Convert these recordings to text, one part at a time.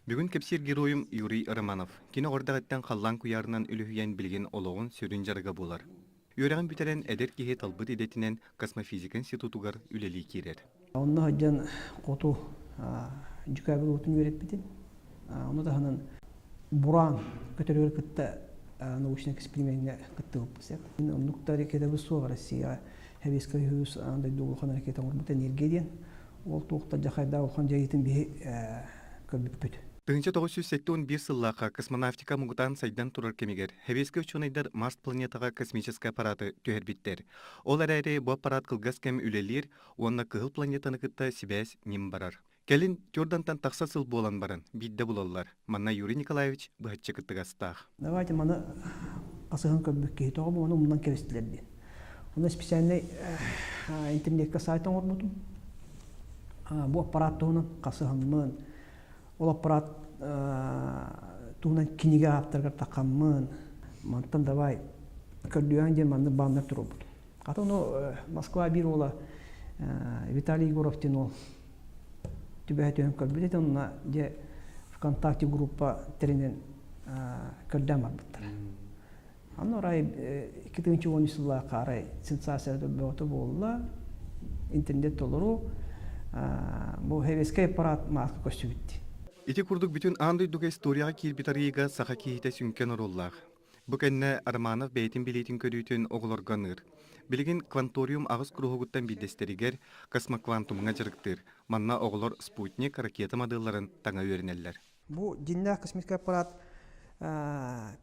Бүгін кепсир героем Юрий Романов. Кино ордағыттан қаллан куярынан үліхүйен білген олығын сөрін жарыға болар. Үйрәғін бүтерен әдер кеге талбыт едетінен Космофизик институтугар үлелі керер. Онна хаджан қоту жүкәбіл отын өрет бітін. Оны да ханын буран көтөрөр кытта научный экспериментне кытты өппісек. Нуктари кедебі суға Россия хәбескі хүйіз андай долуқан әрекетін орбыт энергеден. Ол туқта жақайда олқан жайытын бей көрбіп бүт. Тыңча 981 сыллаға космонавтика мұғытан сайдан тұрар кемегер. Хәбескі үшінайдар Марс планетаға космический аппараты төхер биттер. Ол әрәйрі бұл аппарат қылғас кәм үлелер, онына кығыл планетаны кытта сибәс нем барар. Кәлін түрдантан тақса сыл болан баран, бидді бұлалар. Манна Юрий Николаевич бұхатчы кыттығастақ. Давайте маны қасығын көббік кейті оғым, оны мұндан керестілерді. Оны специальный интернетке сайтын орбутым. Бұл аппарат тұғынан қасығынмын. Ол аппарат тұғынан кинеге аптырғар тақаммын. Мантан давай көрдуян ден манны бамнар тұру бұд. Қаты оны Москва бір ола Виталий Егоровтен ол түбәтен көрбілет, онына де ВКонтакте группа теренен көрден бар бұттар. Аны орай 2010 жылға қарай сенсацияда бөті болула, интернет толыру, бұл хевеске аппарат маска көсті бітті. Ити курдук бүтін андай дуга историяға кирбитарыйға сақа кейті сүнкен ороллақ. Бұ кәнне Арманов бәйтін білетін көрүйтін оғылорғаныр. Білген кванториум ағыз күріғыттан бидестерігер космоквантумға жырықтыр. Манна оғылор спутник ракета модellарын таңа өрінелер. Бұл динна космический аппарат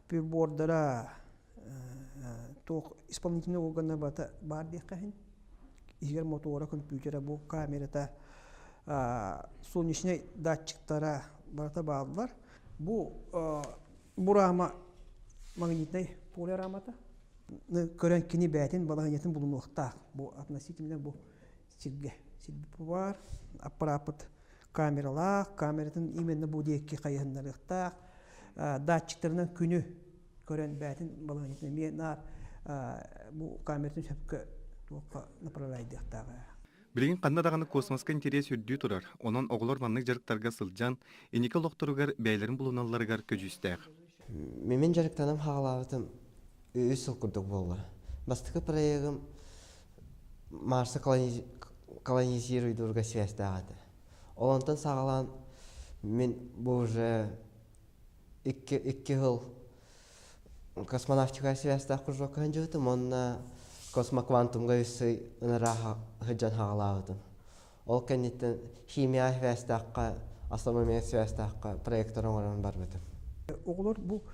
прибордара тоқ исполнительный органы бар дейққахын. Егер мотора, компьютера, бұл камерата, солнечный датчиктара барата бағылар. Бұл рама магнитный поле рамата. Көрен кені бәтін балағынетін бұлынуықтақ. Бұл относительно бұл сирге. Сирге бар, аппарат камералақ, камератын именно бұл дейікке қайығынларықтақ. Датчиктерінің күні көрен бәтін балағынетін. Мен бұл камератын сөпкі направлайдықтағы. Білген қандадағаны космосқа интерес үрді тұрар. Онын оғылор маннық жарықтарға сылжан, енекі лоқтыруғар бәйлерін бұлыналарығар көжістәғ. Мен жарықтаным хағалавытым өз сыл күрдік болды. Бастықы проегім Марсы колонизируйдурға связьдағады. Олантан сағалан мен бұл уже 2 жыл космонавтика связьдақ күржоққан жөтім, онына космоквантумға өсі ұныраға ғыджан хағалавытым. Ол кәнеттен химия связьдаққа, астрономия связьдаққа проекторын орын бар бітім. Оғылар бұл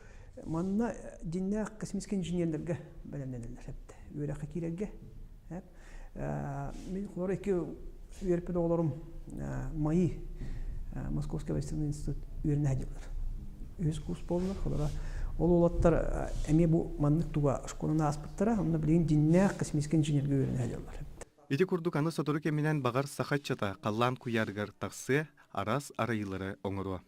манна динна космический инженерлерге бәлемненелер әпті. Өрәқі керерге. Мен құлар екі өріппеді оғыларым майы Московский Восточный институт өріне әделер. Өз курс болыныр. Ол олаттар әме бұл маннық туға школына аспыттара, онына білген динна космический инженерге өріне әделер. Ити курдук аны сотуру кеминен бағар сахатчата қаллан куяргар тақсы арас арайылары оңыру.